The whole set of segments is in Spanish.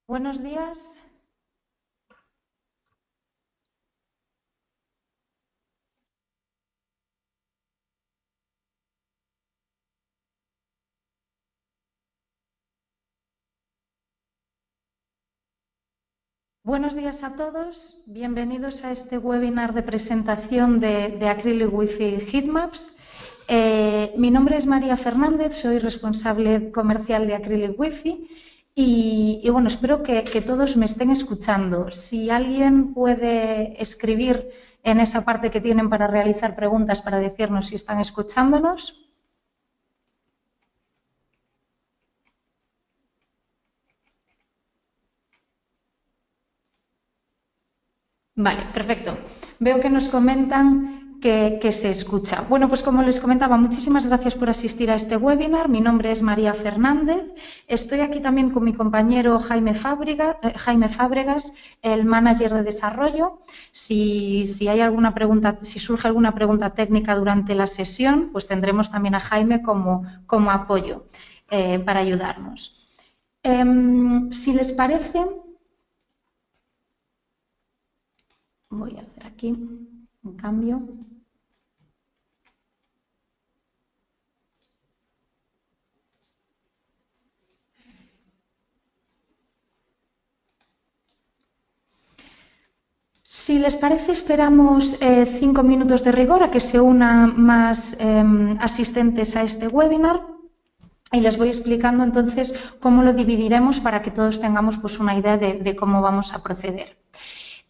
Buenos días. Buenos días a todos. Bienvenidos a este webinar de presentación de Acrylic Wi-Fi Heatmaps. Mi nombre es María Fernández, soy responsable comercial de Acrylic Wi-Fi y bueno, espero que todos me estén escuchando. Si alguien puede escribir en esa parte que tienen para realizar preguntas para decirnos si están escuchándonos. Vale, perfecto. Veo que nos comentan que se escucha. Bueno, pues como les comentaba, muchísimas gracias por asistir a este webinar. Mi nombre es María Fernández. Estoy aquí también con mi compañero Jaime Fábregas, el manager de desarrollo. Si hay alguna pregunta, si surge alguna pregunta técnica durante la sesión, pues tendremos también a Jaime como apoyo para ayudarnos. Si les parece, voy a hacer aquí un cambio. Si les parece, esperamos 5 minutos de rigor a que se unan más asistentes a este webinar y les voy explicando entonces cómo lo dividiremos para que todos tengamos pues, una idea de cómo vamos a proceder.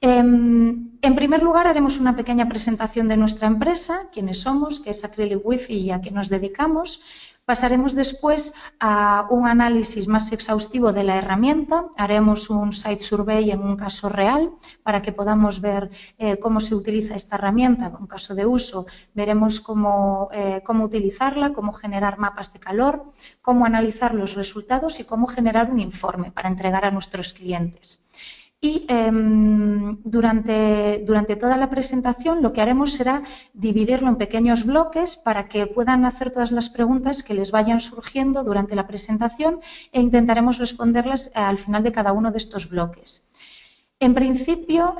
En primer lugar, haremos una pequeña presentación de nuestra empresa, quiénes somos, qué es Acrylic Wi-Fi y a qué nos dedicamos. Pasaremos después a un análisis más exhaustivo de la herramienta, haremos un site survey en un caso real para que podamos ver cómo se utiliza esta herramienta, en un caso de uso, veremos cómo utilizarla, cómo generar mapas de calor, cómo analizar los resultados y cómo generar un informe para entregar a nuestros clientes. Y durante toda la presentación lo que haremos será dividirlo en pequeños bloques para que puedan hacer todas las preguntas que les vayan surgiendo durante la presentación e intentaremos responderlas al final de cada uno de estos bloques. En principio,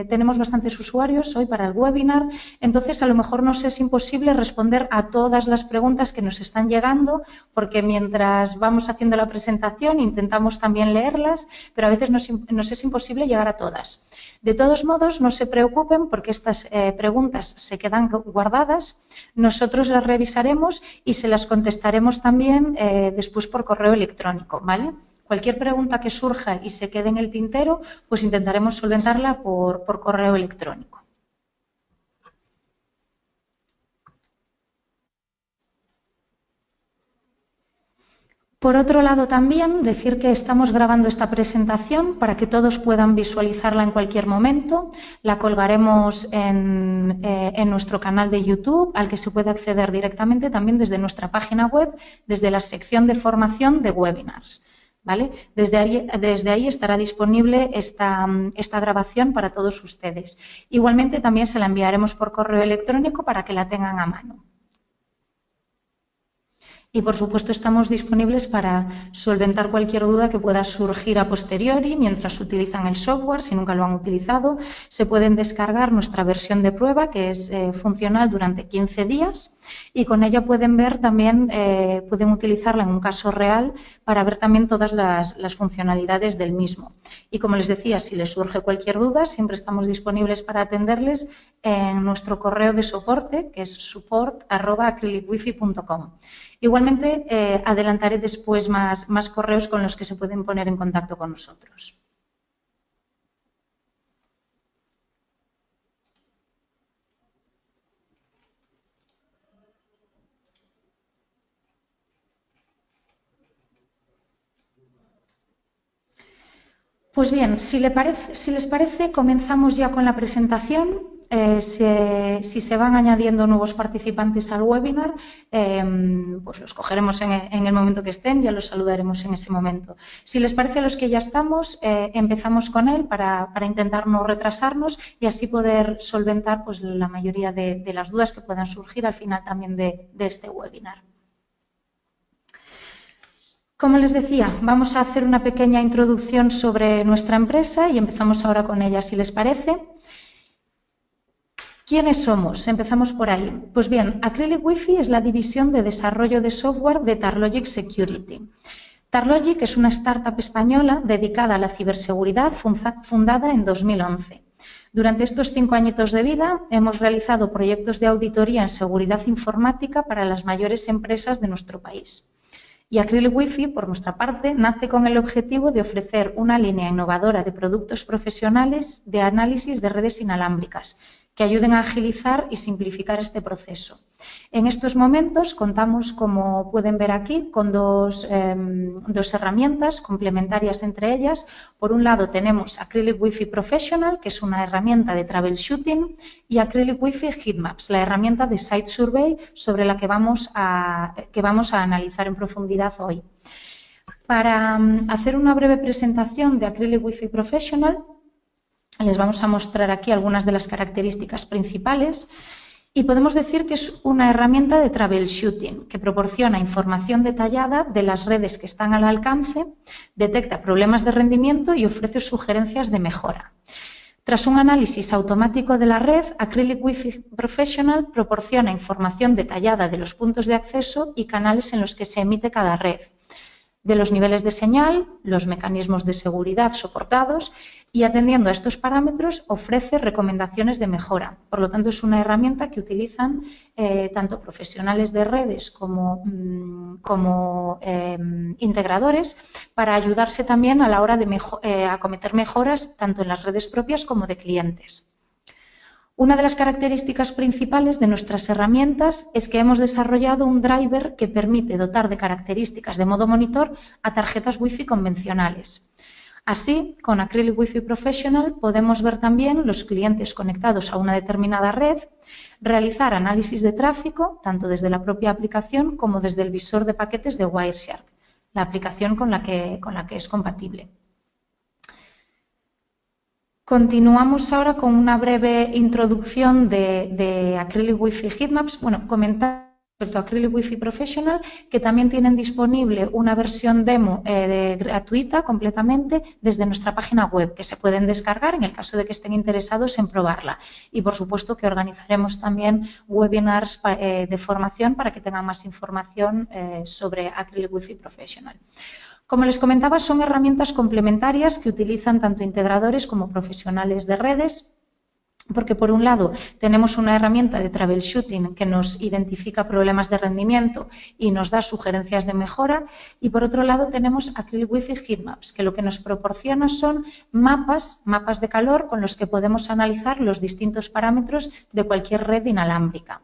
tenemos bastantes usuarios hoy para el webinar, entonces a lo mejor nos es imposible responder a todas las preguntas que nos están llegando, porque mientras vamos haciendo la presentación intentamos también leerlas, pero a veces nos es imposible llegar a todas. De todos modos, no se preocupen porque estas preguntas se quedan guardadas, nosotros las revisaremos y se las contestaremos también después por correo electrónico, ¿vale? Cualquier pregunta que surja y se quede en el tintero, pues intentaremos solventarla por correo electrónico. Por otro lado, también decir que estamos grabando esta presentación para que todos puedan visualizarla en cualquier momento. La colgaremos en nuestro canal de YouTube, al que se puede acceder directamente también desde nuestra página web, desde la sección de formación de webinars. ¿Vale? Desde ahí estará disponible esta grabación para todos ustedes. Igualmente también se la enviaremos por correo electrónico para que la tengan a mano. Y, por supuesto, estamos disponibles para solventar cualquier duda que pueda surgir a posteriori mientras utilizan el software. Si nunca lo han utilizado, se pueden descargar nuestra versión de prueba, que es funcional durante 15 días, y con ella pueden ver también, pueden utilizarla en un caso real para ver también todas las funcionalidades del mismo. Y, como les decía, si les surge cualquier duda, siempre estamos disponibles para atenderles en nuestro correo de soporte, que es support@acrylicwifi.com. Igualmente, adelantaré después más correos con los que se pueden poner en contacto con nosotros. Pues bien, si les parece, comenzamos ya con la presentación. Si se van añadiendo nuevos participantes al webinar, pues los cogeremos en el momento que estén, ya los saludaremos en ese momento. Si les parece a los que ya estamos, empezamos con él para intentar no retrasarnos y así poder solventar pues, la mayoría de las dudas que puedan surgir al final también de este webinar. Como les decía, vamos a hacer una pequeña introducción sobre nuestra empresa y empezamos ahora con ella, si les parece. ¿Quiénes somos? Empezamos por ahí. Pues bien, Acrylic Wi-Fi es la división de desarrollo de software de Tarlogic Security. Tarlogic es una startup española dedicada a la ciberseguridad fundada en 2011. Durante estos 5 añitos de vida hemos realizado proyectos de auditoría en seguridad informática para las mayores empresas de nuestro país. Y Acrylic Wi-Fi, por nuestra parte, nace con el objetivo de ofrecer una línea innovadora de productos profesionales de análisis de redes inalámbricas que ayuden a agilizar y simplificar este proceso. En estos momentos contamos, como pueden ver aquí, con dos herramientas complementarias entre ellas. Por un lado tenemos Acrylic Wi-Fi Professional, que es una herramienta de troubleshooting, y Acrylic Wi-Fi Heatmaps, la herramienta de Site Survey sobre la que vamos a analizar en profundidad hoy. Para hacer una breve presentación de Acrylic Wi-Fi Professional, les vamos a mostrar aquí algunas de las características principales y podemos decir que es una herramienta de troubleshooting que proporciona información detallada de las redes que están al alcance, detecta problemas de rendimiento y ofrece sugerencias de mejora. Tras un análisis automático de la red, Acrylic Wi-Fi Professional proporciona información detallada de los puntos de acceso y canales en los que se emite cada red, de los niveles de señal, los mecanismos de seguridad soportados y, atendiendo a estos parámetros, ofrece recomendaciones de mejora. Por lo tanto, es una herramienta que utilizan tanto profesionales de redes como integradores para ayudarse también a la hora de acometer mejoras tanto en las redes propias como de clientes. Una de las características principales de nuestras herramientas es que hemos desarrollado un driver que permite dotar de características de modo monitor a tarjetas Wi-Fi convencionales. Así, con Acrylic Wi-Fi Professional podemos ver también los clientes conectados a una determinada red, realizar análisis de tráfico, tanto desde la propia aplicación como desde el visor de paquetes de Wireshark, la aplicación con la que es compatible. Continuamos ahora con una breve introducción de Acrylic Wi-Fi Heatmaps. Bueno, comentar respecto a Acrylic Wi-Fi Professional que también tienen disponible una versión demo gratuita completamente desde nuestra página web, que se pueden descargar en el caso de que estén interesados en probarla. Y por supuesto que organizaremos también webinars de formación para que tengan más información sobre Acrylic Wi-Fi Professional. Como les comentaba, son herramientas complementarias que utilizan tanto integradores como profesionales de redes, porque por un lado tenemos una herramienta de troubleshooting que nos identifica problemas de rendimiento y nos da sugerencias de mejora, y por otro lado tenemos Acrylic Wi-Fi Heatmaps, que lo que nos proporciona son mapas de calor con los que podemos analizar los distintos parámetros de cualquier red inalámbrica.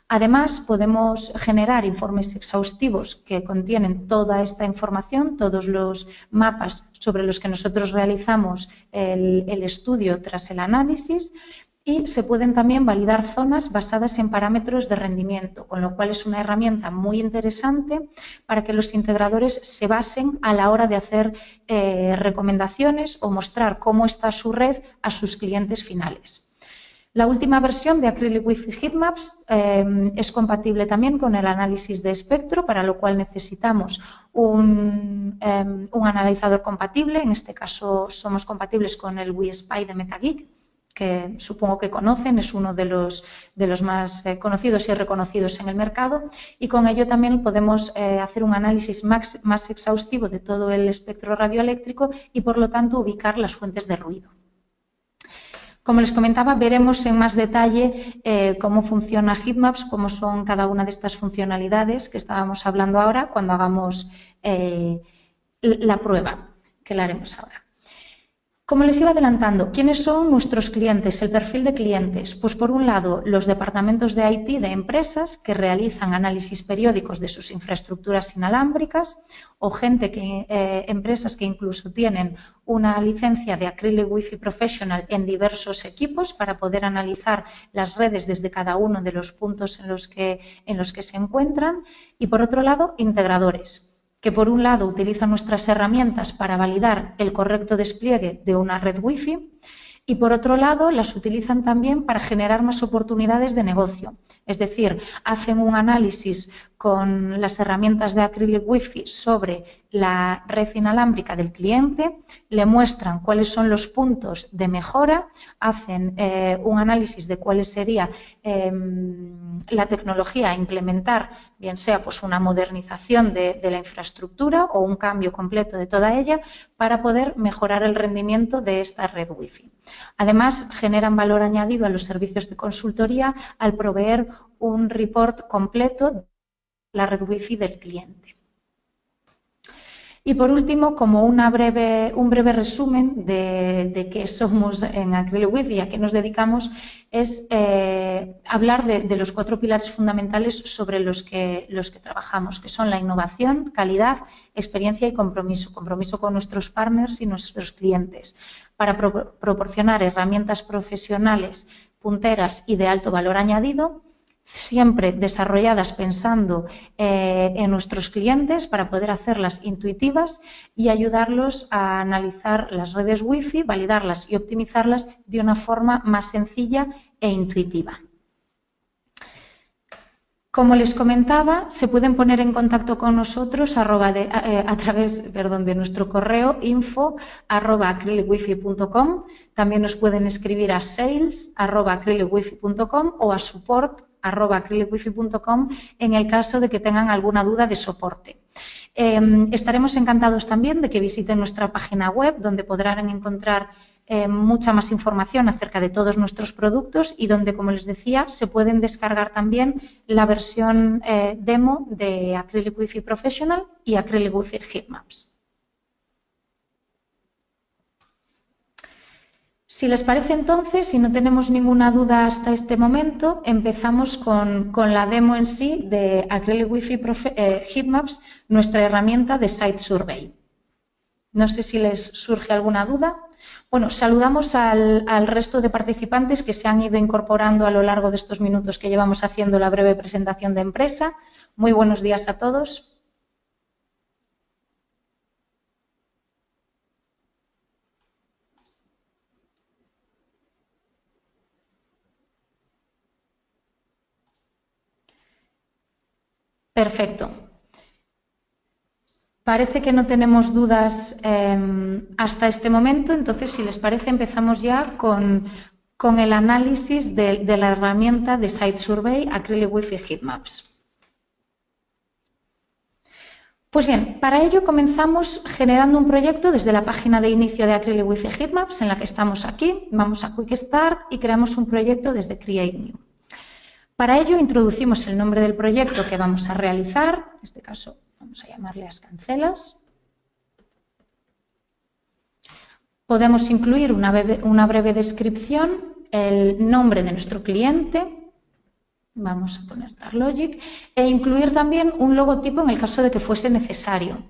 Además, podemos generar informes exhaustivos que contienen toda esta información, todos los mapas sobre los que nosotros realizamos el estudio tras el análisis, y se pueden también validar zonas basadas en parámetros de rendimiento, con lo cual es una herramienta muy interesante para que los integradores se basen a la hora de hacer recomendaciones o mostrar cómo está su red a sus clientes finales. La última versión de Acrylic Wi-Fi Heatmaps es compatible también con el análisis de espectro, para lo cual necesitamos un analizador compatible. En este caso somos compatibles con el WiSpy de MetaGeek, que supongo que conocen, es uno de los más conocidos y reconocidos en el mercado, y con ello también podemos hacer un análisis más exhaustivo de todo el espectro radioeléctrico y, por lo tanto, ubicar las fuentes de ruido. Como les comentaba, veremos en más detalle cómo funciona Heatmaps, cómo son cada una de estas funcionalidades que estábamos hablando ahora cuando hagamos la prueba, que la haremos ahora. Como les iba adelantando, ¿quiénes son nuestros clientes? El perfil de clientes. Pues por un lado, los departamentos de IT de empresas que realizan análisis periódicos de sus infraestructuras inalámbricas, o empresas que incluso tienen una licencia de Acrylic Wi-Fi Professional en diversos equipos para poder analizar las redes desde cada uno de los puntos en los que se encuentran. Y por otro lado, integradores, que por un lado utilizan nuestras herramientas para validar el correcto despliegue de una red Wi-Fi y por otro lado las utilizan también para generar más oportunidades de negocio. Es decir, hacen un análisis con las herramientas de Acrylic Wi-Fi sobre la red inalámbrica del cliente, le muestran cuáles son los puntos de mejora, hacen un análisis de cuál sería la tecnología a implementar, bien sea pues, una modernización de la infraestructura o un cambio completo de toda ella para poder mejorar el rendimiento de esta red Wi-Fi. Además, generan valor añadido a los servicios de consultoría al proveer un report completo de la red Wi-Fi del cliente. Y por último, como un breve resumen de qué somos en Acrylic Wi-Fi, a qué nos dedicamos, es hablar de los 4 pilares fundamentales sobre los que trabajamos, que son la innovación, calidad, experiencia y compromiso. Compromiso con nuestros partners y nuestros clientes, para proporcionar herramientas profesionales punteras y de alto valor añadido, siempre desarrolladas pensando en nuestros clientes para poder hacerlas intuitivas y ayudarlos a analizar las redes Wi-Fi, validarlas y optimizarlas de una forma más sencilla e intuitiva. Como les comentaba, se pueden poner en contacto con nosotros a través de nuestro correo info@acrylicwifi.com. También nos pueden escribir a sales@acrylicwifi.com o a support@acrylicwifi.com en el caso de que tengan alguna duda de soporte. Estaremos encantados también de que visiten nuestra página web, donde podrán encontrar mucha más información acerca de todos nuestros productos y donde, como les decía, se pueden descargar también la versión demo de Acrylic Wi-Fi Professional y Acrylic Wi-Fi Heatmaps. Si les parece entonces, si no tenemos ninguna duda hasta este momento, empezamos con la demo en sí de Acrylic Wi-Fi Heatmaps, nuestra herramienta de Site Survey. No sé si les surge alguna duda. Bueno, saludamos al resto de participantes que se han ido incorporando a lo largo de estos minutos que llevamos haciendo la breve presentación de empresa. Muy buenos días a todos. Perfecto. Parece que no tenemos dudas hasta este momento, entonces, si les parece, empezamos ya con el análisis de la herramienta de Site Survey Acrylic Wi-Fi Heatmaps. Pues bien, para ello comenzamos generando un proyecto desde la página de inicio de Acrylic Wi-Fi Heatmaps, en la que estamos aquí. Vamos a Quick Start y creamos un proyecto desde Create New. Para ello introducimos el nombre del proyecto que vamos a realizar, en este caso vamos a llamarle Ascancelas. Podemos incluir una breve descripción, el nombre de nuestro cliente, vamos a poner TarLogic, e incluir también un logotipo en el caso de que fuese necesario.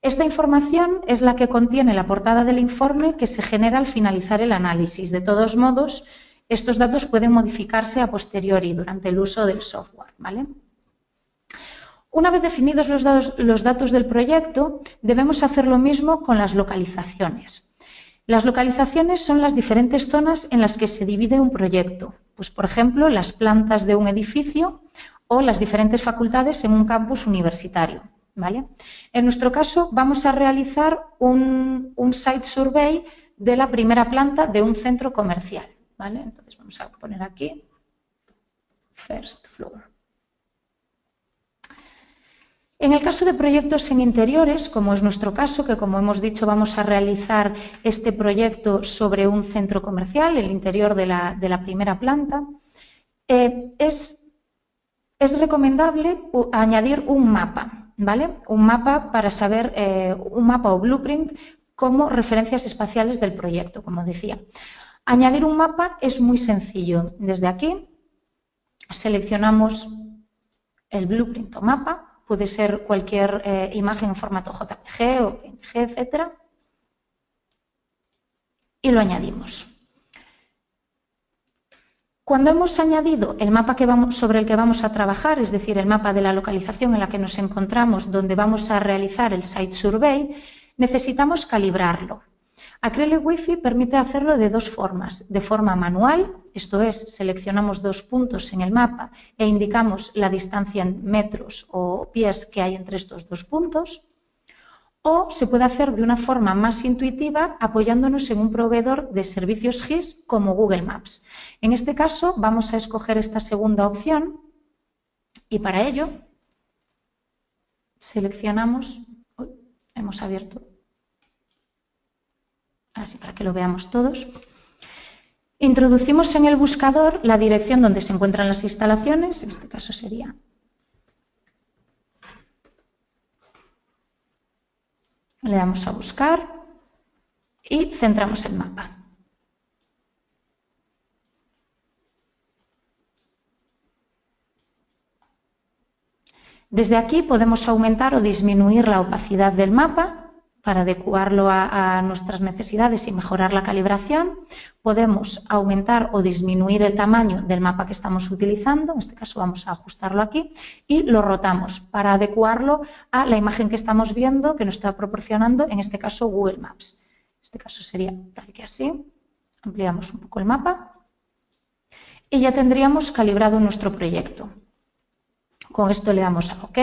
Esta información es la que contiene la portada del informe que se genera al finalizar el análisis. De todos modos, estos datos pueden modificarse a posteriori durante el uso del software, ¿vale? Una vez definidos los datos del proyecto, debemos hacer lo mismo con las localizaciones. Las localizaciones son las diferentes zonas en las que se divide un proyecto. Pues, por ejemplo, las plantas de un edificio o las diferentes facultades en un campus universitario, ¿vale? En nuestro caso, vamos a realizar un site survey de la primera planta de un centro comercial, ¿vale? Entonces, vamos a poner aquí First Floor. En el caso de proyectos en interiores, como es nuestro caso, que como hemos dicho vamos a realizar este proyecto sobre un centro comercial, el interior de la primera planta, es recomendable añadir un mapa, ¿vale? Un mapa para saber, un mapa o blueprint como referencias espaciales del proyecto, como decía. Añadir un mapa es muy sencillo. Desde aquí seleccionamos el blueprint o mapa. Puede ser cualquier imagen en formato JPG o PNG, etcétera, y lo añadimos. Cuando hemos añadido el mapa sobre el que vamos a trabajar, es decir, el mapa de la localización en la que nos encontramos, donde vamos a realizar el Site Survey, necesitamos calibrarlo. Acrylic Wi-Fi permite hacerlo de dos formas, de forma manual, esto es, seleccionamos dos puntos en el mapa e indicamos la distancia en metros o pies que hay entre estos dos puntos, o se puede hacer de una forma más intuitiva apoyándonos en un proveedor de servicios GIS como Google Maps. En este caso vamos a escoger esta segunda opción y para ello seleccionamos, hemos abierto, así para que lo veamos todos. Introducimos en el buscador la dirección donde se encuentran las instalaciones, en este caso sería le damos a buscar y centramos el mapa. Desde aquí podemos aumentar o disminuir la opacidad del mapa para adecuarlo a nuestras necesidades y mejorar la calibración. Podemos aumentar o disminuir el tamaño del mapa que estamos utilizando, en este caso vamos a ajustarlo aquí, y lo rotamos para adecuarlo a la imagen que estamos viendo, que nos está proporcionando, en este caso, Google Maps. En este caso sería tal que así. Ampliamos un poco el mapa y ya tendríamos calibrado nuestro proyecto. Con esto le damos a OK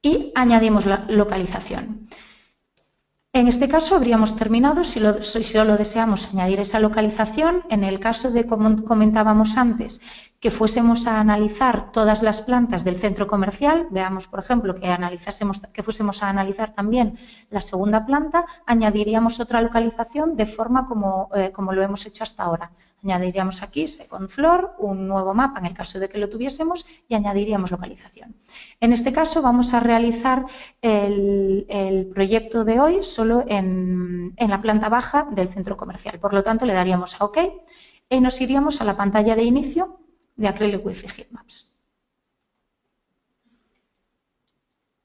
y añadimos la localización. En este caso habríamos terminado. Si solo deseamos añadir esa localización, en el caso de, como comentábamos antes, que fuésemos a analizar todas las plantas del centro comercial, veamos, por ejemplo, que fuésemos a analizar también la segunda planta, añadiríamos otra localización de forma como lo hemos hecho hasta ahora. Añadiríamos aquí second floor, un nuevo mapa en el caso de que lo tuviésemos y añadiríamos localización. En este caso vamos a realizar el proyecto de hoy solo en la planta baja del centro comercial. Por lo tanto, le daríamos a OK y nos iríamos a la pantalla de inicio de Acrylic Wi-Fi Heatmaps.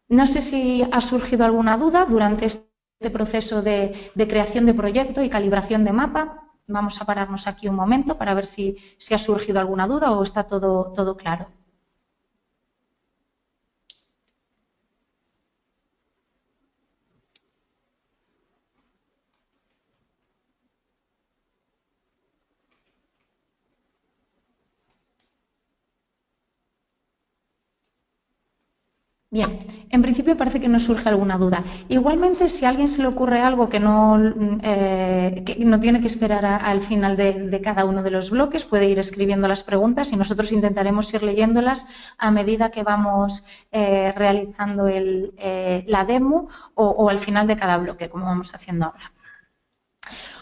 No sé si ha surgido alguna duda durante este proceso de creación de proyecto y calibración de mapa. Vamos a pararnos aquí un momento para ver si ha surgido alguna duda o está todo claro. Bien, en principio parece que no surge alguna duda. Igualmente, si a alguien se le ocurre algo que no tiene que esperar al final de cada uno de los bloques, puede ir escribiendo las preguntas y nosotros intentaremos ir leyéndolas a medida que vamos realizando la demo o al final de cada bloque, como vamos haciendo ahora.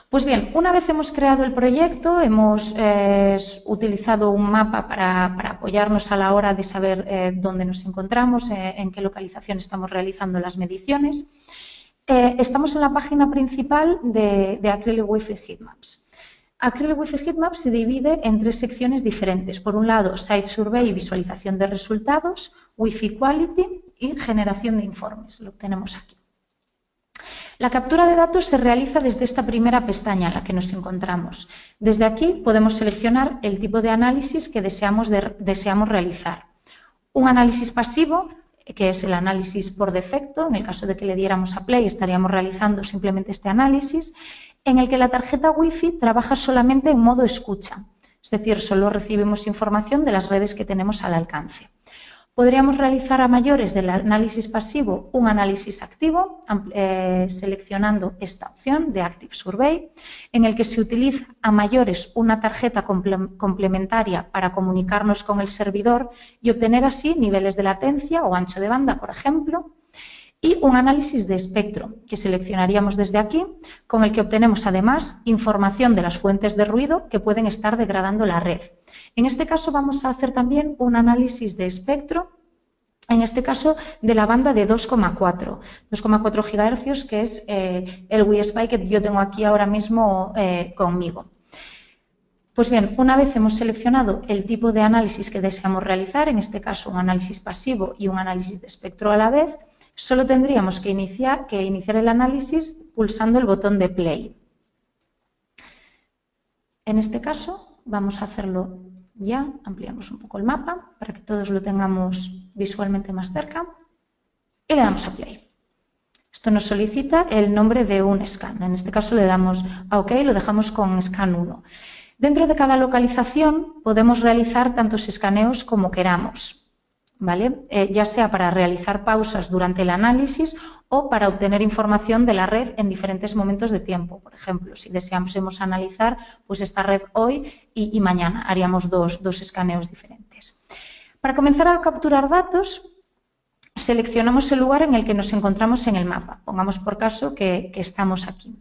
Pues bien, una vez hemos creado el proyecto, hemos utilizado un mapa para apoyarnos a la hora de saber dónde nos encontramos, en qué localización estamos realizando las mediciones. Estamos en la página principal de Acrylic Wi-Fi Heatmaps. Acrylic Wi-Fi Heatmaps se divide en 3 secciones diferentes. Por un lado, Site Survey y visualización de resultados, Wi-Fi Quality y generación de informes. Lo tenemos aquí. La captura de datos se realiza desde esta primera pestaña en la que nos encontramos. Desde aquí podemos seleccionar el tipo de análisis que deseamos realizar. Un análisis pasivo, que es el análisis por defecto, en el caso de que le diéramos a play estaríamos realizando simplemente este análisis, en el que la tarjeta Wi-Fi trabaja solamente en modo escucha, es decir, solo recibimos información de las redes que tenemos al alcance. Podríamos realizar a mayores del análisis pasivo un análisis activo, seleccionando esta opción de Active Survey, en el que se utiliza a mayores una tarjeta complementaria para comunicarnos con el servidor y obtener así niveles de latencia o ancho de banda, por ejemplo, y un análisis de espectro, que seleccionaríamos desde aquí, con el que obtenemos además información de las fuentes de ruido que pueden estar degradando la red. En este caso vamos a hacer también un análisis de espectro, en este caso de la banda de 2,4 GHz, que es el Wi-Spy que yo tengo aquí ahora mismo conmigo. Pues bien, una vez hemos seleccionado el tipo de análisis que deseamos realizar, en este caso un análisis pasivo y un análisis de espectro a la vez, solo tendríamos que iniciar el análisis pulsando el botón de play. En este caso vamos a hacerlo ya, ampliamos un poco el mapa para que todos lo tengamos visualmente más cerca y le damos a play. Esto nos solicita el nombre de un scan, en este caso le damos a OK y lo dejamos con scan 1. Dentro de cada localización podemos realizar tantos escaneos como queramos. ¿vale? Ya sea para realizar pausas durante el análisis o para obtener información de la red en diferentes momentos de tiempo. Por ejemplo, si deseamos analizar pues esta red hoy y mañana, haríamos dos escaneos diferentes. Para comenzar a capturar datos, seleccionamos el lugar en el que nos encontramos en el mapa. Pongamos por caso que estamos aquí.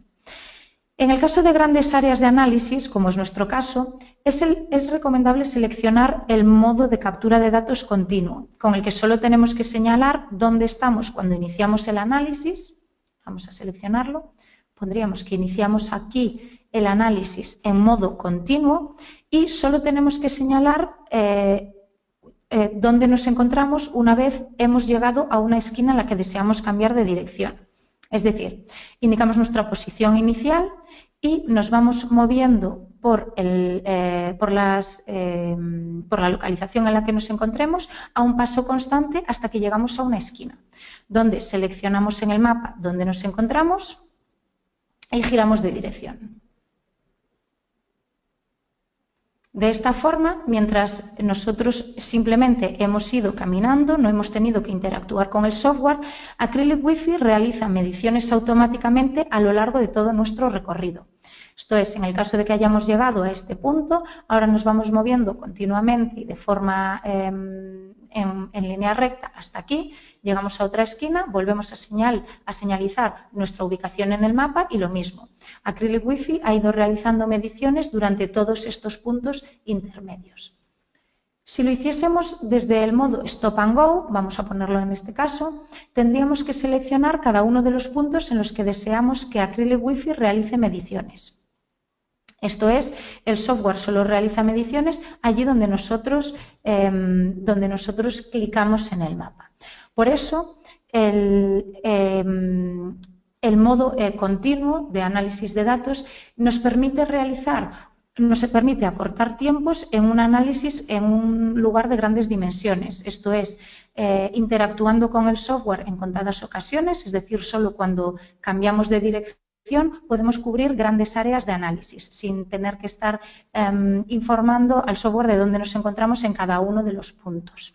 En el caso de grandes áreas de análisis, como es nuestro caso, es recomendable seleccionar el modo de captura de datos continuo, con el que solo tenemos que señalar dónde estamos cuando iniciamos el análisis. Vamos a seleccionarlo. Pondríamos que iniciamos aquí el análisis en modo continuo y solo tenemos que señalar dónde nos encontramos una vez hemos llegado a una esquina en la que deseamos cambiar de dirección. Es decir, indicamos nuestra posición inicial y nos vamos moviendo por la localización en la que nos encontremos a un paso constante hasta que llegamos a una esquina, donde seleccionamos en el mapa donde nos encontramos y giramos de dirección. De esta forma, mientras nosotros simplemente hemos ido caminando, no hemos tenido que interactuar con el software, Acrylic Wi-Fi realiza mediciones automáticamente a lo largo de todo nuestro recorrido. Esto es, en el caso de que hayamos llegado a este punto, ahora nos vamos moviendo continuamente y de forma en línea recta hasta aquí, llegamos a otra esquina, volvemos a señalizar nuestra ubicación en el mapa y lo mismo. Acrylic Wi-Fi ha ido realizando mediciones durante todos estos puntos intermedios. Si lo hiciésemos desde el modo Stop and Go, vamos a ponerlo en este caso, tendríamos que seleccionar cada uno de los puntos en los que deseamos que Acrylic Wi-Fi realice mediciones. Esto es, el software solo realiza mediciones allí donde nosotros clicamos en el mapa. Por eso, el modo continuo de análisis de datos nos permite acortar tiempos en un análisis en un lugar de grandes dimensiones. Esto es, interactuando con el software en contadas ocasiones, es decir, solo cuando cambiamos de dirección, podemos cubrir grandes áreas de análisis sin tener que estar informando al software de dónde nos encontramos en cada uno de los puntos.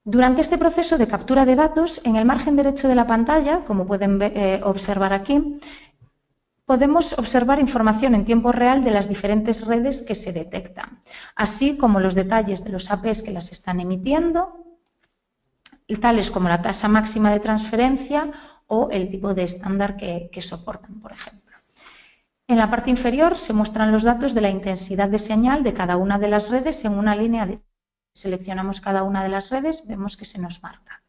Durante este proceso de captura de datos, en el margen derecho de la pantalla, como pueden observar aquí, podemos observar información en tiempo real de las diferentes redes que se detectan, así como los detalles de los APs que las están emitiendo, tales como la tasa máxima de transferencia o el tipo de estándar que soportan, por ejemplo. En la parte inferior se muestran los datos de la intensidad de señal de cada una de las redes en una línea de... Seleccionamos cada una de las redes, vemos que se nos marca.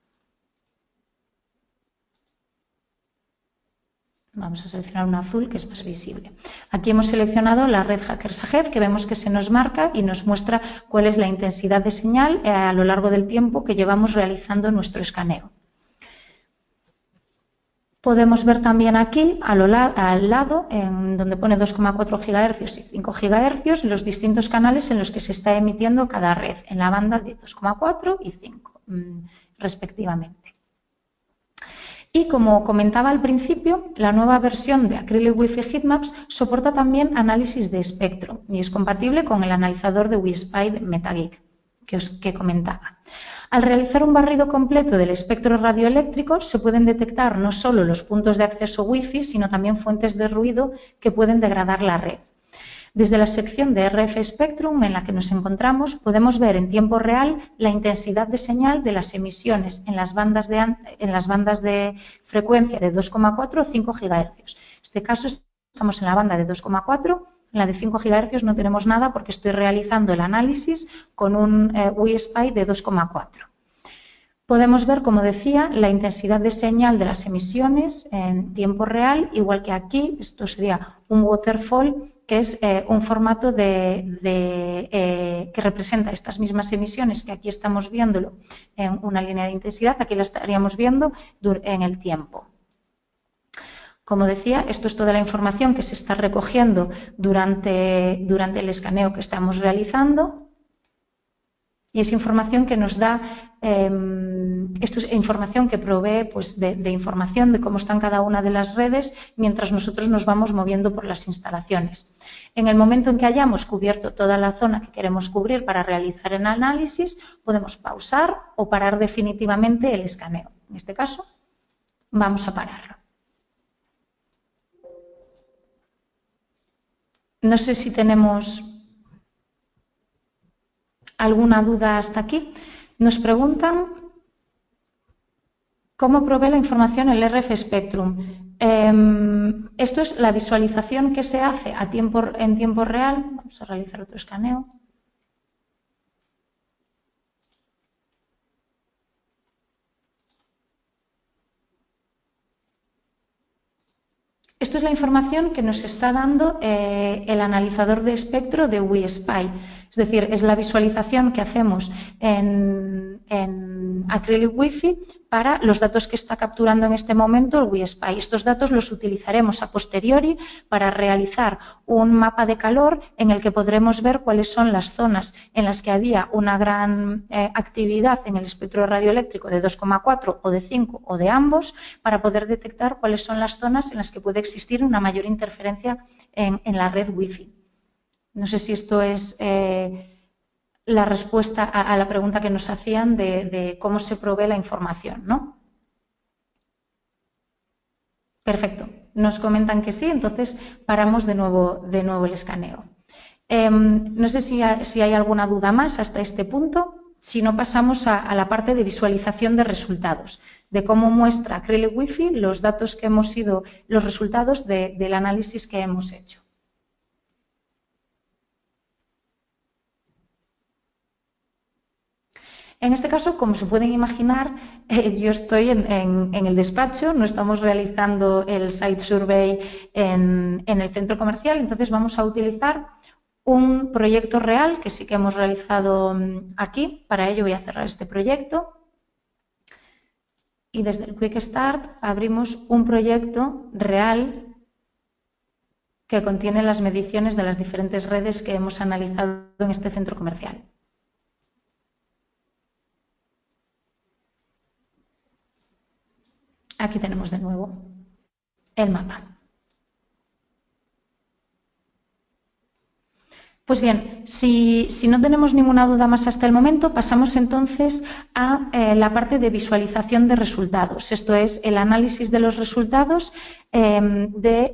Vamos a seleccionar una azul que es más visible. Aquí hemos seleccionado la red Hackers Ahead, que vemos que se nos marca y nos muestra cuál es la intensidad de señal a lo largo del tiempo que llevamos realizando nuestro escaneo. Podemos ver también aquí, al lado, en donde pone 2,4 GHz y 5 GHz, los distintos canales en los que se está emitiendo cada red, en la banda de 2,4 y 5, respectivamente. Y como comentaba al principio, la nueva versión de Acrylic Wi-Fi Heatmaps soporta también análisis de espectro y es compatible con el analizador de WiSpy de MetaGeek que comentaba. Al realizar un barrido completo del espectro radioeléctrico se pueden detectar no solo los puntos de acceso Wi-Fi, sino también fuentes de ruido que pueden degradar la red. Desde la sección de RF Spectrum en la que nos encontramos podemos ver en tiempo real la intensidad de señal de las emisiones en las bandas de frecuencia de 2,4 o 5 GHz. En este caso estamos en la banda de 2,4, en la de 5 GHz no tenemos nada porque estoy realizando el análisis con un WiSpy de 2,4. Podemos ver, como decía, la intensidad de señal de las emisiones en tiempo real, igual que aquí, esto sería un waterfall, que es un formato que representa estas mismas emisiones, que aquí estamos viéndolo en una línea de intensidad, aquí la estaríamos viendo en el tiempo. Como decía, esto es toda la información que se está recogiendo durante el escaneo que estamos realizando. Y es información que nos da, esto es información que provee pues, de información de cómo están cada una de las redes mientras nosotros nos vamos moviendo por las instalaciones. En el momento en que hayamos cubierto toda la zona que queremos cubrir para realizar el análisis, podemos pausar o parar definitivamente el escaneo. En este caso, vamos a pararlo. No sé si tenemos alguna duda hasta aquí. Nos preguntan cómo provee la información el RF Spectrum. Esto es la visualización que se hace en tiempo real. Vamos a realizar otro escaneo. Esto es la información que nos está dando el analizador de espectro de WiSpy. Es decir, es la visualización que hacemos en Acrylic Wi-Fi para los datos que está capturando en este momento el WiSpy. Estos datos los utilizaremos a posteriori para realizar un mapa de calor en el que podremos ver cuáles son las zonas en las que había una gran actividad en el espectro radioeléctrico de 2,4 o de 5 o de ambos, para poder detectar cuáles son las zonas en las que puede existir una mayor interferencia en la red Wi-Fi. No sé si esto es la respuesta a la pregunta que nos hacían de cómo se provee la información, ¿no? Perfecto. Nos comentan que sí, entonces paramos de nuevo el escaneo. No sé si hay alguna duda más hasta este punto. Si no, pasamos a la parte de visualización de resultados, de cómo muestra Acrylic Wi-Fi los datos que hemos ido, los resultados del análisis que hemos hecho. En este caso, como se pueden imaginar, yo estoy en el despacho, no estamos realizando el site survey en el centro comercial, entonces vamos a utilizar un proyecto real que sí que hemos realizado aquí. Para ello voy a cerrar este proyecto y desde el Quick Start abrimos un proyecto real que contiene las mediciones de las diferentes redes que hemos analizado en este centro comercial. Aquí tenemos de nuevo el mapa. Pues bien, si no tenemos ninguna duda más hasta el momento, pasamos entonces a la parte de visualización de resultados. Esto es el análisis de los resultados de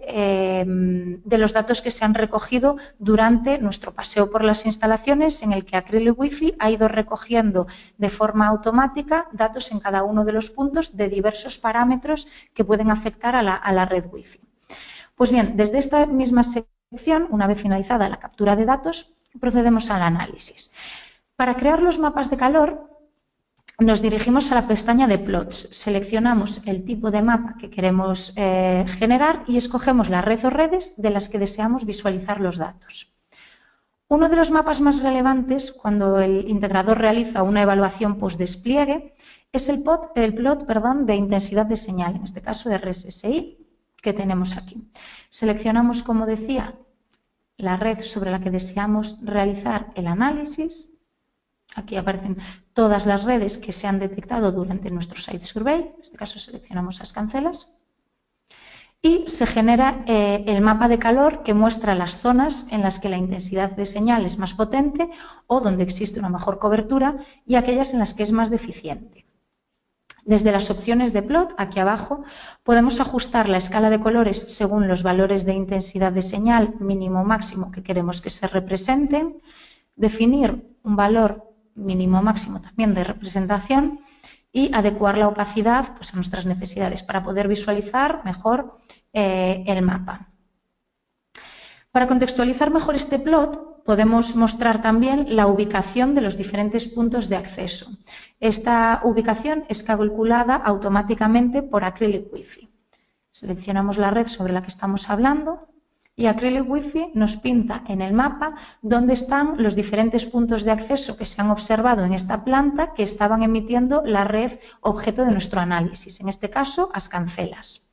los datos que se han recogido durante nuestro paseo por las instalaciones, en el que Acrylic Wi-Fi ha ido recogiendo de forma automática datos en cada uno de los puntos de diversos parámetros que pueden afectar a la red Wi-Fi. Pues bien, desde esta misma sección, una vez finalizada la captura de datos, procedemos al análisis. Para crear los mapas de calor, nos dirigimos a la pestaña de Plots, seleccionamos el tipo de mapa que queremos generar y escogemos la red o redes de las que deseamos visualizar los datos. Uno de los mapas más relevantes cuando el integrador realiza una evaluación post-despliegue es el plot de intensidad de señal, en este caso RSSI, que tenemos aquí. Seleccionamos, como decía, la red sobre la que deseamos realizar el análisis. Aquí aparecen todas las redes que se han detectado durante nuestro site survey. En este caso seleccionamos las cancelas. Y se genera el mapa de calor que muestra las zonas en las que la intensidad de señal es más potente o donde existe una mejor cobertura y aquellas en las que es más deficiente. Desde las opciones de plot, aquí abajo, podemos ajustar la escala de colores según los valores de intensidad de señal mínimo o máximo que queremos que se representen, definir un valor mínimo o máximo también de representación y adecuar la opacidad pues, a nuestras necesidades para poder visualizar mejor el mapa. Para contextualizar mejor este plot, podemos mostrar también la ubicación de los diferentes puntos de acceso. Esta ubicación es calculada automáticamente por Acrylic Wi-Fi. Seleccionamos la red sobre la que estamos hablando y Acrylic Wi-Fi nos pinta en el mapa dónde están los diferentes puntos de acceso que se han observado en esta planta que estaban emitiendo la red objeto de nuestro análisis, en este caso, las cancelas.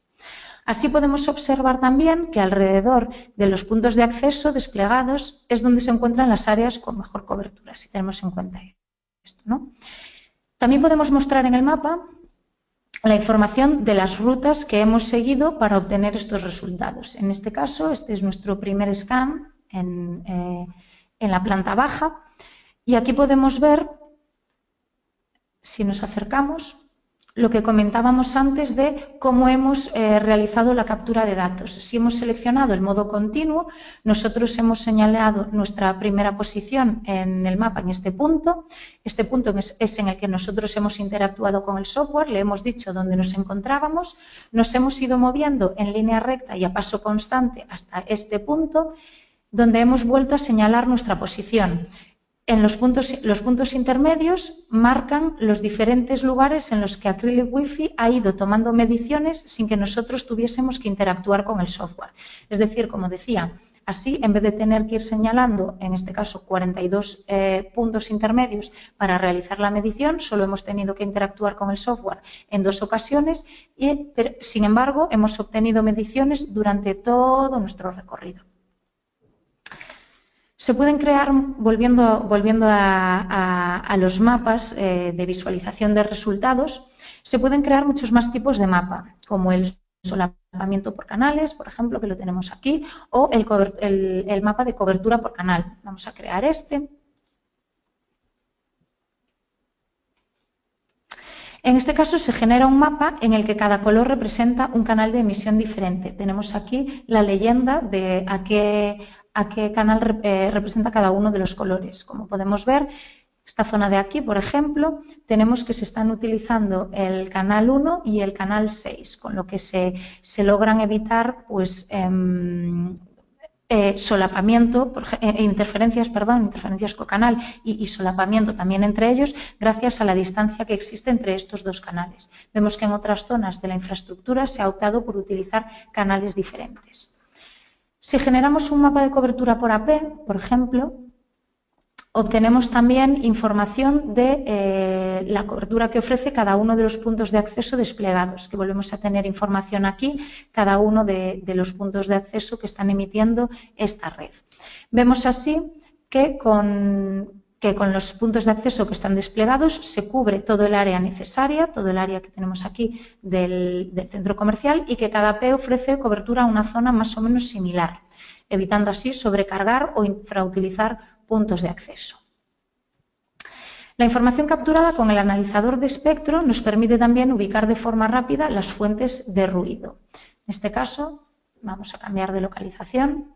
Así podemos observar también que alrededor de los puntos de acceso desplegados es donde se encuentran las áreas con mejor cobertura, si tenemos en cuenta ello. esto, ¿no? También podemos mostrar en el mapa la información de las rutas que hemos seguido para obtener estos resultados. En este caso, este es nuestro primer scan en la planta baja y aquí podemos ver, si nos acercamos, lo que comentábamos antes de cómo hemos realizado la captura de datos. Si hemos seleccionado el modo continuo, nosotros hemos señalado nuestra primera posición en el mapa en este punto. Este punto es en el que nosotros hemos interactuado con el software, le hemos dicho dónde nos encontrábamos, nos hemos ido moviendo en línea recta y a paso constante hasta este punto, donde hemos vuelto a señalar nuestra posición. En los puntos intermedios marcan los diferentes lugares en los que Acrylic Wi-Fi ha ido tomando mediciones sin que nosotros tuviésemos que interactuar con el software. Es decir, como decía, así en vez de tener que ir señalando, en este caso 42 puntos intermedios para realizar la medición, solo hemos tenido que interactuar con el software en 2 ocasiones pero, sin embargo, hemos obtenido mediciones durante todo nuestro recorrido. Se pueden crear, volviendo a los mapas de visualización de resultados, se pueden crear muchos más tipos de mapa, como el solapamiento por canales, por ejemplo, que lo tenemos aquí, o el mapa de cobertura por canal. Vamos a crear este. En este caso se genera un mapa en el que cada color representa un canal de emisión diferente. Tenemos aquí la leyenda de a qué canal representa cada uno de los colores. Como podemos ver, esta zona de aquí, por ejemplo, tenemos que se están utilizando el canal 1 y el canal 6, con lo que se logran evitar pues, solapamiento, interferencias cocanal y solapamiento también entre ellos, gracias a la distancia que existe entre estos 2 canales. Vemos que en otras zonas de la infraestructura se ha optado por utilizar canales diferentes. Si generamos un mapa de cobertura por AP, por ejemplo, obtenemos también información de la cobertura que ofrece cada uno de los puntos de acceso desplegados, que volvemos a tener información aquí, cada uno de los puntos de acceso que están emitiendo esta red. Vemos así que con los puntos de acceso que están desplegados se cubre todo el área necesaria, todo el área que tenemos aquí del centro comercial y que cada P ofrece cobertura a una zona más o menos similar, evitando así sobrecargar o infrautilizar puntos de acceso. La información capturada con el analizador de espectro nos permite también ubicar de forma rápida las fuentes de ruido. En este caso, vamos a cambiar de localización.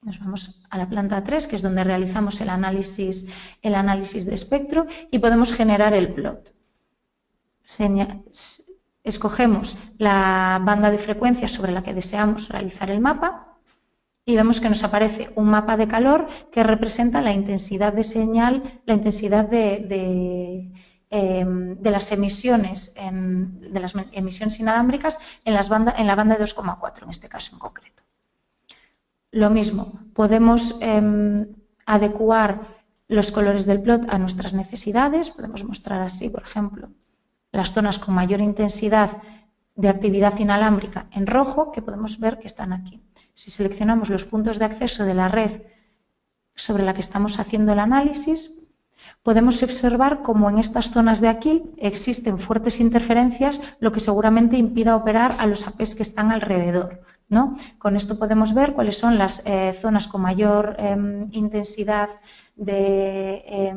Nos vamos a la planta 3, que es donde realizamos el análisis de espectro y podemos generar el plot. Escogemos la banda de frecuencia sobre la que deseamos realizar el mapa y vemos que nos aparece un mapa de calor que representa la intensidad de señal, la intensidad de las emisiones, de las emisiones inalámbricas en la banda de 2,4, en este caso en concreto. Lo mismo, podemos adecuar los colores del plot a nuestras necesidades. Podemos mostrar así, por ejemplo, las zonas con mayor intensidad de actividad inalámbrica en rojo, que podemos ver que están aquí. Si seleccionamos los puntos de acceso de la red sobre la que estamos haciendo el análisis, podemos observar cómo en estas zonas de aquí existen fuertes interferencias, lo que seguramente impida operar a los APs que están alrededor, ¿no? Con esto podemos ver cuáles son las zonas con mayor intensidad de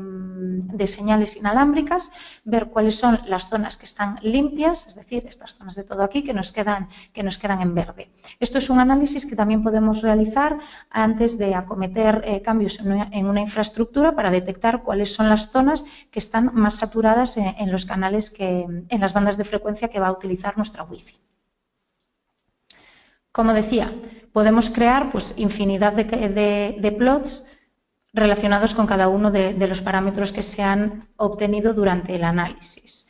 señales inalámbricas, ver cuáles son las zonas que están limpias, es decir, estas zonas de todo aquí que nos quedan en verde. Esto es un análisis que también podemos realizar antes de acometer cambios en una infraestructura para detectar cuáles son las zonas que están más saturadas en los canales en las bandas de frecuencia que va a utilizar nuestra Wi-Fi. Como decía, podemos crear pues, infinidad de plots relacionados con cada uno de los parámetros que se han obtenido durante el análisis.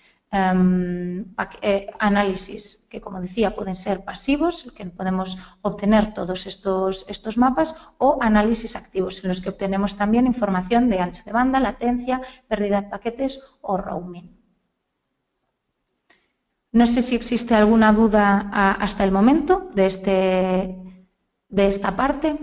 Análisis que, como decía, pueden ser pasivos, que podemos obtener todos estos mapas, o análisis activos, en los que obtenemos también información de ancho de banda, latencia, pérdida de paquetes o roaming. No sé si existe alguna duda hasta el momento de esta parte.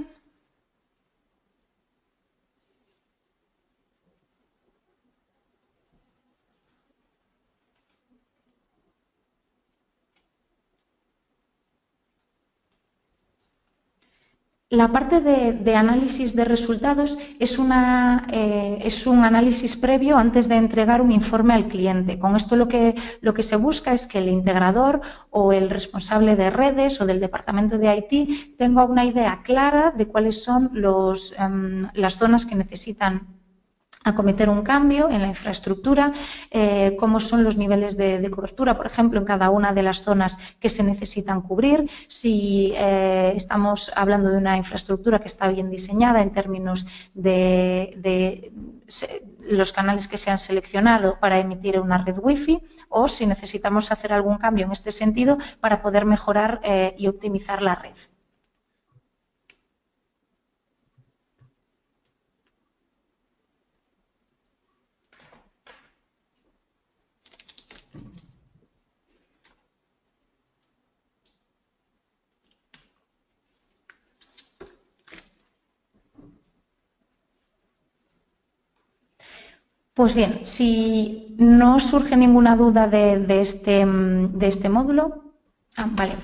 La parte de análisis de resultados es un análisis previo antes de entregar un informe al cliente. Con esto lo que se busca es que el integrador o el responsable de redes o del departamento de IT tenga una idea clara de cuáles son las zonas que necesitan acometer un cambio en la infraestructura, cómo son los niveles de cobertura, por ejemplo, en cada una de las zonas que se necesitan cubrir, si estamos hablando de una infraestructura que está bien diseñada en términos de los canales que se han seleccionado para emitir una red Wi-Fi, o si necesitamos hacer algún cambio en este sentido para poder mejorar y optimizar la red. Pues bien, si no surge ninguna duda de este módulo, vale.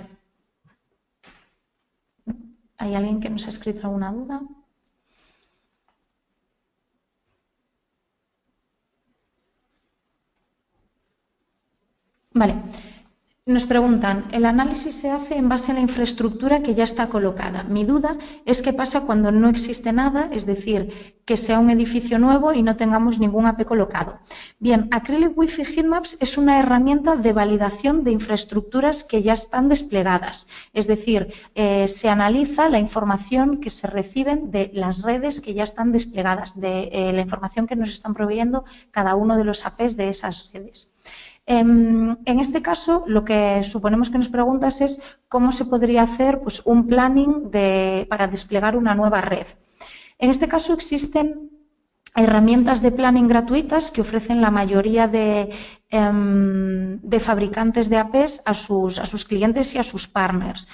¿Hay alguien que nos ha escrito alguna duda? Vale. Nos preguntan, el análisis se hace en base a la infraestructura que ya está colocada. Mi duda es qué pasa cuando no existe nada, es decir, que sea un edificio nuevo y no tengamos ningún AP colocado. Bien, Acrylic Wi-Fi Heatmaps es una herramienta de validación de infraestructuras que ya están desplegadas. Es decir, se analiza la información que se reciben de las redes que ya están desplegadas, de la información que nos están proveyendo cada uno de los APs de esas redes. En este caso, lo que suponemos que nos preguntas es cómo se podría hacer pues, un planning para desplegar una nueva red. En este caso existen herramientas de planning gratuitas que ofrecen la mayoría de fabricantes de APs a sus clientes y a sus partners.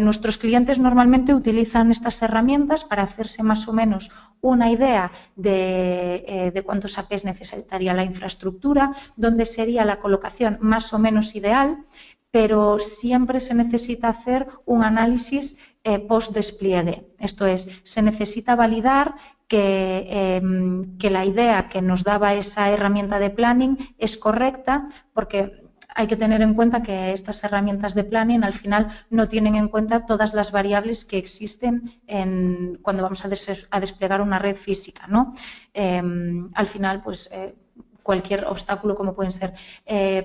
Nuestros clientes normalmente utilizan estas herramientas para hacerse más o menos una idea de cuántos APs necesitaría la infraestructura, dónde sería la colocación más o menos ideal, pero siempre se necesita hacer un análisis post-despliegue. Esto es, se necesita validar que la idea que nos daba esa herramienta de planning es correcta, porque hay que tener en cuenta que estas herramientas de planning al final no tienen en cuenta todas las variables que existen cuando vamos a desplegar una red física, ¿no? Al final, pues cualquier obstáculo como pueden ser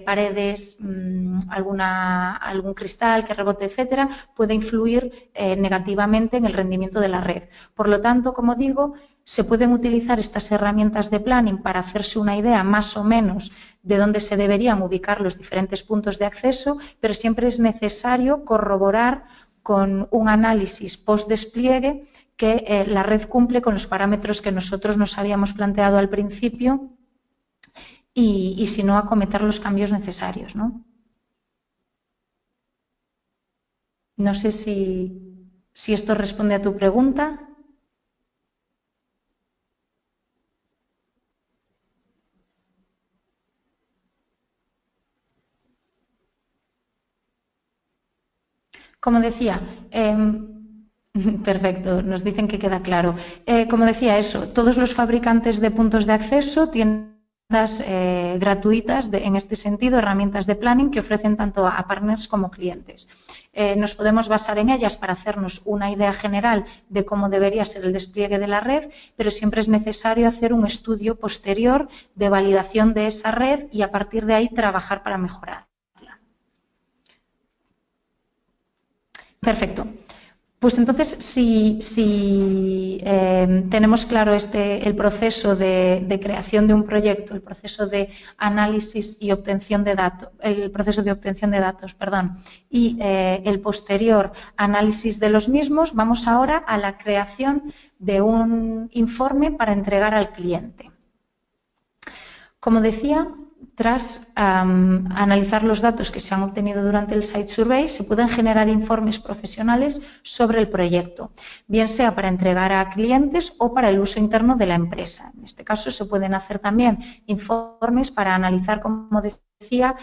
paredes, algún cristal que rebote, etcétera, puede influir negativamente en el rendimiento de la red. Por lo tanto, como digo, se pueden utilizar estas herramientas de planning para hacerse una idea más o menos de dónde se deberían ubicar los diferentes puntos de acceso, pero siempre es necesario corroborar con un análisis post-despliegue que la red cumple con los parámetros que nosotros nos habíamos planteado al principio y si no, acometer los cambios necesarios, ¿no? No sé si esto responde a tu pregunta. Como decía, perfecto, nos dicen que queda claro. Como decía eso, todos los fabricantes de puntos de acceso tienen gratuitas en este sentido, herramientas de planning que ofrecen tanto a partners como clientes. Nos podemos basar en ellas para hacernos una idea general de cómo debería ser el despliegue de la red, pero siempre es necesario hacer un estudio posterior de validación de esa red y a partir de ahí trabajar para mejorarla. Perfecto. Pues entonces, si tenemos claro el proceso de creación de un proyecto, el proceso de análisis y obtención de datos, y el posterior análisis de los mismos, vamos ahora a la creación de un informe para entregar al cliente. Como decía, tras analizar los datos que se han obtenido durante el Site Survey, se pueden generar informes profesionales sobre el proyecto, bien sea para entregar a clientes o para el uso interno de la empresa. En este caso, se pueden hacer también informes para analizar, como decía,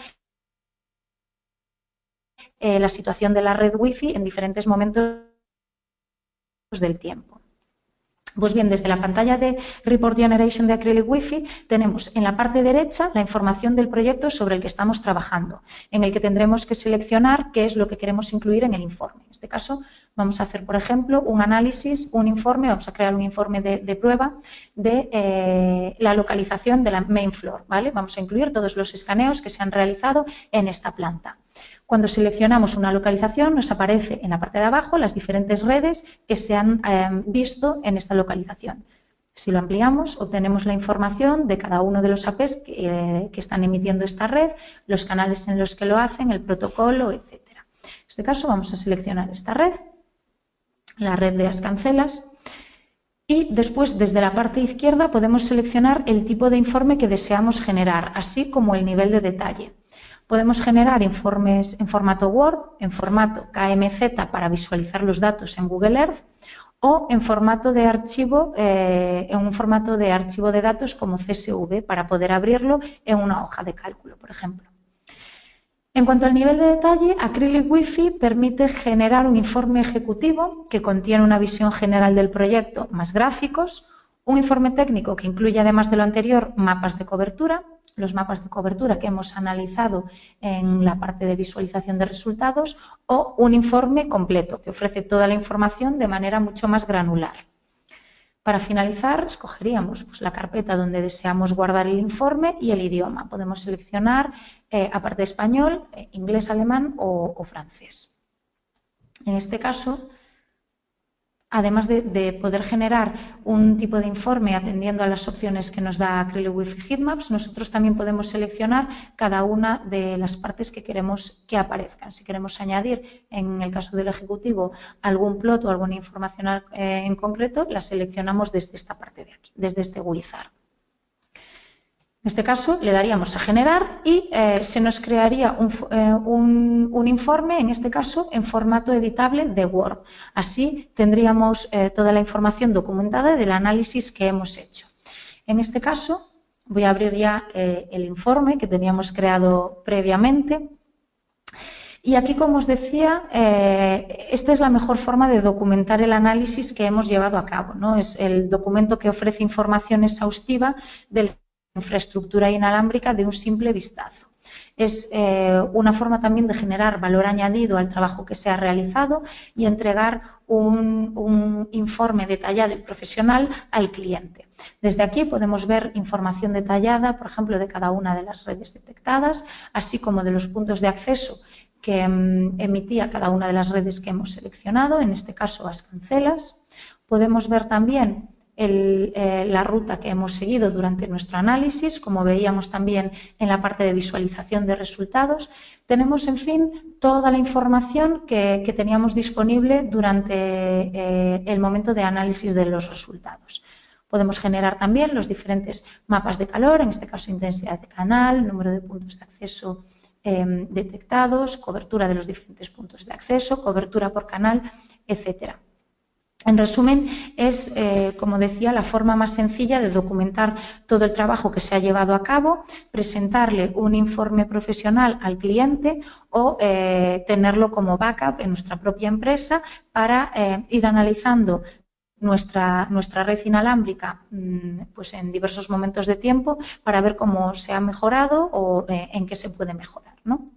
la situación de la red Wi-Fi en diferentes momentos del tiempo. Pues bien, desde la pantalla de Report Generation de Acrylic Wi-Fi tenemos en la parte derecha la información del proyecto sobre el que estamos trabajando, en el que tendremos que seleccionar qué es lo que queremos incluir en el informe. En este caso vamos a hacer, por ejemplo, un análisis, un informe, vamos a crear un informe de prueba de la localización de la main floor, ¿vale? Vamos a incluir todos los escaneos que se han realizado en esta planta. Cuando seleccionamos una localización nos aparece en la parte de abajo las diferentes redes que se han visto en esta localización. Si lo ampliamos, obtenemos la información de cada uno de los APs que están emitiendo esta red, los canales en los que lo hacen, el protocolo, etc. En este caso vamos a seleccionar esta red, la red de Ascancelas, y después desde la parte izquierda podemos seleccionar el tipo de informe que deseamos generar, así como el nivel de detalle. Podemos generar informes en formato Word, en formato KMZ para visualizar los datos en Google Earth o en formato de archivo, en un formato de archivo de datos como CSV para poder abrirlo en una hoja de cálculo, por ejemplo. En cuanto al nivel de detalle, Acrylic Wi-Fi permite generar un informe ejecutivo que contiene una visión general del proyecto más gráficos, un informe técnico que incluye, además de lo anterior, mapas de cobertura, los mapas de cobertura que hemos analizado en la parte de visualización de resultados, o un informe completo que ofrece toda la información de manera mucho más granular. Para finalizar, escogeríamos pues, la carpeta donde deseamos guardar el informe y el idioma. Podemos seleccionar, aparte de español, inglés, alemán o francés. En este caso, además de poder generar un tipo de informe atendiendo a las opciones que nos da Acrylic Wi-Fi Heatmaps, nosotros también podemos seleccionar cada una de las partes que queremos que aparezcan. Si queremos añadir, en el caso del ejecutivo, algún plot o alguna información en concreto, la seleccionamos desde esta parte de aquí, desde este wizard. En este caso le daríamos a generar y se nos crearía un informe, en este caso en formato editable de Word. Así tendríamos toda la información documentada del análisis que hemos hecho. En este caso voy a abrir ya el informe que teníamos creado previamente. Y aquí, como os decía, esta es la mejor forma de documentar el análisis que hemos llevado a cabo, ¿no? Es el documento que ofrece información exhaustiva del infraestructura inalámbrica de un simple vistazo. Es una forma también de generar valor añadido al trabajo que se ha realizado y entregar un informe detallado y profesional al cliente. Desde aquí podemos ver información detallada, por ejemplo, de cada una de las redes detectadas, así como de los puntos de acceso que emitía cada una de las redes que hemos seleccionado, en este caso Ascancelas. Podemos ver también la ruta que hemos seguido durante nuestro análisis, como veíamos también en la parte de visualización de resultados. Tenemos, en fin, toda la información que teníamos disponible durante el momento de análisis de los resultados. Podemos generar también los diferentes mapas de calor, en este caso intensidad de canal, número de puntos de acceso detectados, cobertura de los diferentes puntos de acceso, cobertura por canal, etcétera. En resumen, es, como decía, la forma más sencilla de documentar todo el trabajo que se ha llevado a cabo, presentarle un informe profesional al cliente o tenerlo como backup en nuestra propia empresa para ir analizando nuestra red inalámbrica pues en diversos momentos de tiempo para ver cómo se ha mejorado o en qué se puede mejorar, ¿no?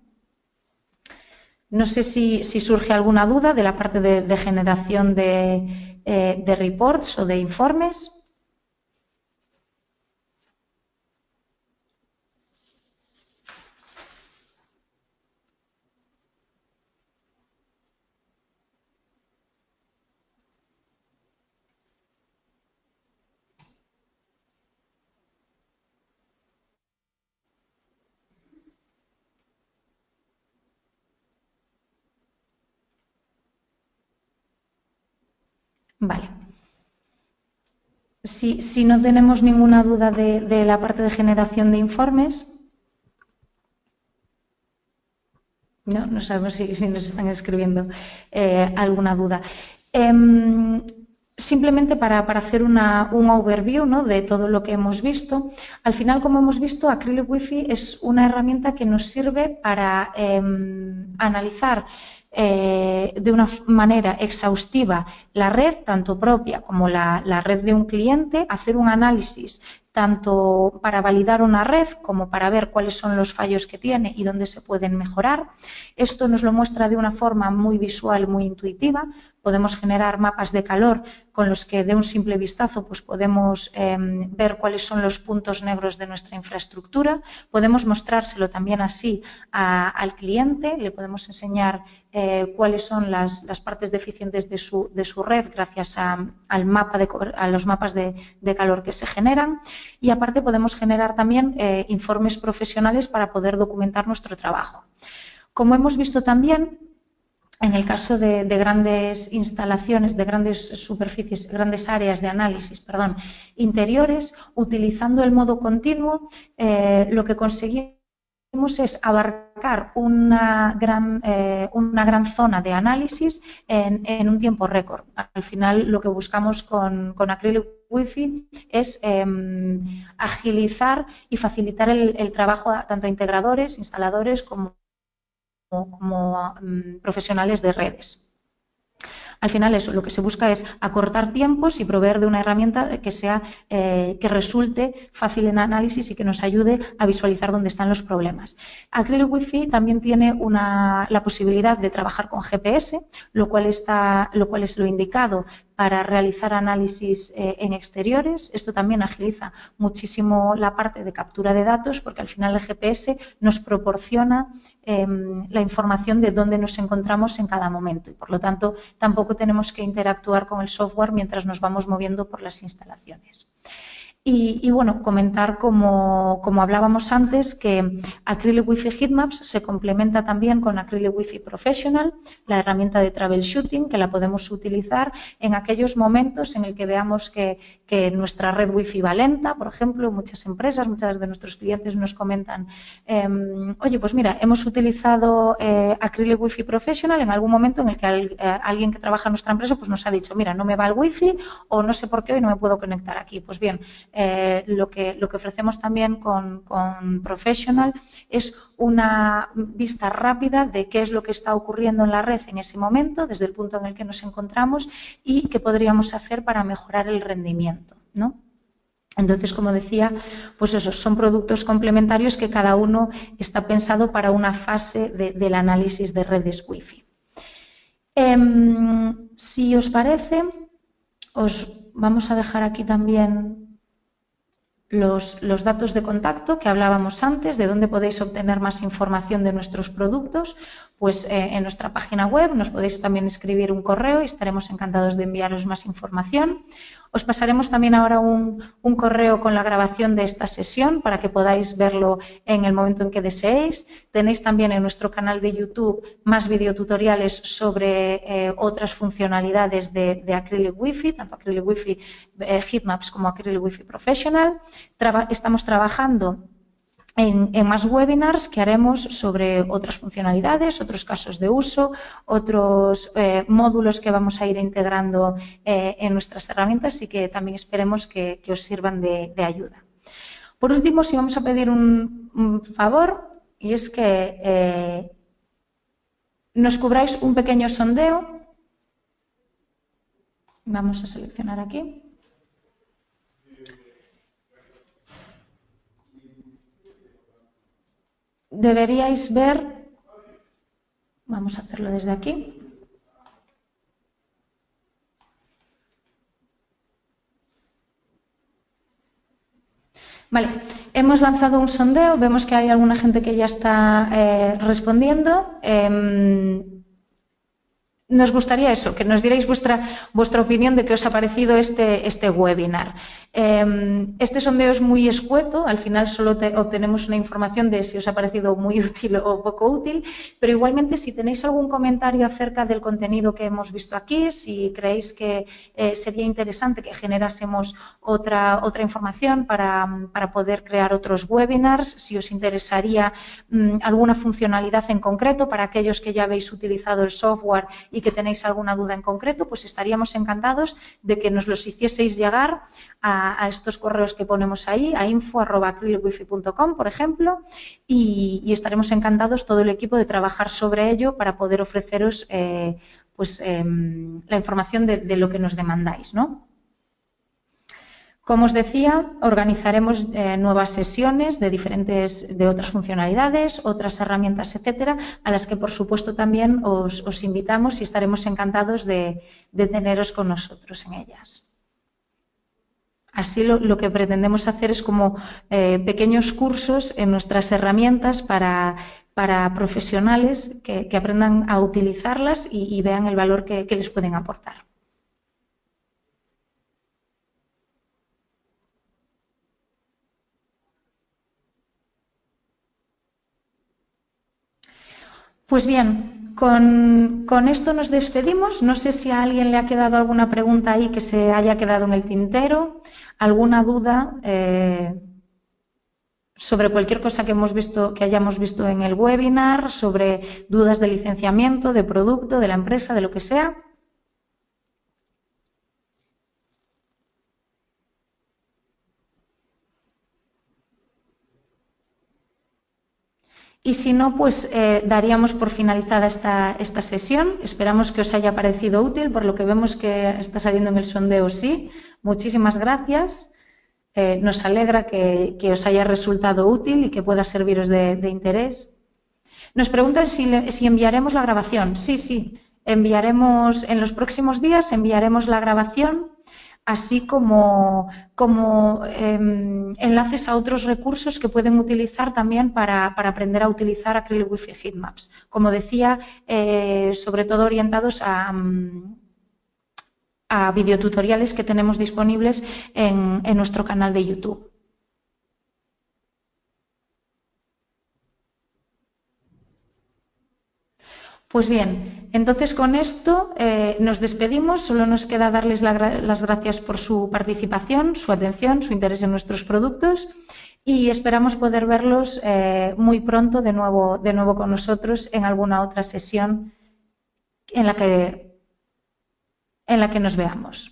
No sé si surge alguna duda de la parte de generación de reports o de informes. Vale. Si no tenemos ninguna duda de la parte de generación de informes, no sabemos si nos están escribiendo alguna duda. Simplemente para hacer un overview, ¿no?, de todo lo que hemos visto, al final, como hemos visto, Acrylic Wi-Fi es una herramienta que nos sirve para analizar de una manera exhaustiva la red, tanto propia como la red de un cliente, hacer un análisis tanto para validar una red como para ver cuáles son los fallos que tiene y dónde se pueden mejorar. Esto nos lo muestra de una forma muy visual, muy intuitiva. Podemos generar mapas de calor con los que de un simple vistazo pues podemos ver cuáles son los puntos negros de nuestra infraestructura. Podemos mostrárselo también así al cliente, le podemos enseñar cuáles son las partes deficientes de su red gracias a los mapas de calor que se generan. Y aparte podemos generar también informes profesionales para poder documentar nuestro trabajo. Como hemos visto también, en el caso de grandes instalaciones, de grandes superficies, grandes áreas de análisis, interiores, utilizando el modo continuo, lo que conseguimos es abarcar una gran zona de análisis en un tiempo récord. Al final, lo que buscamos con Acrylic Wi-Fi es agilizar y facilitar el trabajo tanto a integradores, instaladores como profesionales de redes. Al final eso, lo que se busca es acortar tiempos y proveer de una herramienta que resulte fácil en análisis y que nos ayude a visualizar dónde están los problemas. Acrylic Wi-Fi también tiene la posibilidad de trabajar con GPS, lo cual es lo indicado para realizar análisis en exteriores. Esto también agiliza muchísimo la parte de captura de datos porque al final el GPS nos proporciona la información de dónde nos encontramos en cada momento y por lo tanto tampoco tenemos que interactuar con el software mientras nos vamos moviendo por las instalaciones. Y bueno, comentar como hablábamos antes que Acrylic Wi-Fi Heatmaps se complementa también con Acrylic Wi-Fi Professional, la herramienta de troubleshooting que la podemos utilizar en aquellos momentos en el que veamos que nuestra red Wi-Fi va lenta. Por ejemplo, muchas empresas, muchas de nuestros clientes nos comentan oye, pues mira, hemos utilizado Acrylic Wi-Fi Professional en algún momento en el que alguien que trabaja en nuestra empresa pues nos ha dicho, mira, no me va el Wi-Fi o no sé por qué hoy no me puedo conectar aquí. Pues bien, lo que ofrecemos también con Professional es una vista rápida de qué es lo que está ocurriendo en la red en ese momento, desde el punto en el que nos encontramos y qué podríamos hacer para mejorar el rendimiento, ¿no? Entonces, como decía, pues esos son productos complementarios que cada uno está pensado para una fase del análisis de redes Wi-Fi. Si os parece, os vamos a dejar aquí también los datos de contacto que hablábamos antes, de dónde podéis obtener más información de nuestros productos, pues en nuestra página web nos podéis también escribir un correo y estaremos encantados de enviaros más información. Os pasaremos también ahora un correo con la grabación de esta sesión para que podáis verlo en el momento en que deseéis. Tenéis también en nuestro canal de YouTube más videotutoriales sobre otras funcionalidades de Acrylic Wi-Fi, tanto Acrylic Wi-Fi Heatmaps como Acrylic Wi-Fi Professional. Estamos trabajando en más webinars que haremos sobre otras funcionalidades, otros casos de uso, otros módulos que vamos a ir integrando en nuestras herramientas y que también esperemos que os sirvan de ayuda. Por último, sí vamos a pedir un favor y es que nos cubráis un pequeño sondeo. Vamos a seleccionar aquí. Deberíais ver, vamos a hacerlo desde aquí. Vale, hemos lanzado un sondeo, vemos que hay alguna gente que ya está respondiendo. Nos gustaría eso, que nos dierais vuestra opinión de qué os ha parecido este webinar. Este sondeo es muy escueto, al final solo obtenemos una información de si os ha parecido muy útil o poco útil, pero igualmente si tenéis algún comentario acerca del contenido que hemos visto aquí, si creéis que sería interesante que generásemos otra información para poder crear otros webinars, si os interesaría alguna funcionalidad en concreto para aquellos que ya habéis utilizado el software y que tenéis alguna duda en concreto, pues estaríamos encantados de que nos los hicieseis llegar a estos correos que ponemos ahí, a info@acrylicwifi.com, por ejemplo, y estaremos encantados todo el equipo de trabajar sobre ello para poder ofreceros la información de lo que nos demandáis, ¿no? Como os decía, organizaremos nuevas sesiones de otras funcionalidades, otras herramientas, etcétera, a las que, por supuesto, también os invitamos y estaremos encantados de teneros con nosotros en ellas. Así lo que pretendemos hacer es como pequeños cursos en nuestras herramientas para profesionales que aprendan a utilizarlas y vean el valor que les pueden aportar. Pues bien, con esto nos despedimos. No sé si a alguien le ha quedado alguna pregunta ahí que se haya quedado en el tintero, alguna duda sobre cualquier cosa que hayamos visto en el webinar, sobre dudas de licenciamiento, de producto, de la empresa, de lo que sea. Y si no, pues daríamos por finalizada esta sesión. Esperamos que os haya parecido útil, por lo que vemos que está saliendo en el sondeo sí. Muchísimas gracias. Nos alegra que os haya resultado útil y que pueda serviros de interés. Nos preguntan si enviaremos la grabación. Sí, enviaremos en los próximos días, enviaremos la grabación, así como enlaces a otros recursos que pueden utilizar también para aprender a utilizar Acrylic Wi-Fi Heatmaps. Como decía, sobre todo orientados a videotutoriales que tenemos disponibles en nuestro canal de YouTube. Pues bien, entonces con esto nos despedimos. Solo nos queda darles las gracias por su participación, su atención, su interés en nuestros productos y esperamos poder verlos muy pronto de nuevo con nosotros en alguna otra sesión en la que nos veamos.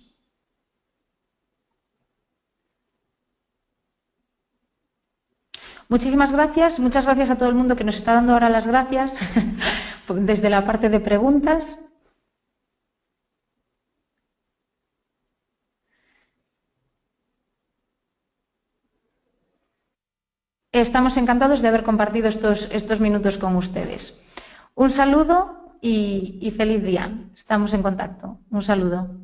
Muchísimas muchas gracias a todo el mundo que nos está dando ahora las gracias desde la parte de preguntas. Estamos encantados de haber compartido estos minutos con ustedes. Un saludo y feliz día. Estamos en contacto. Un saludo.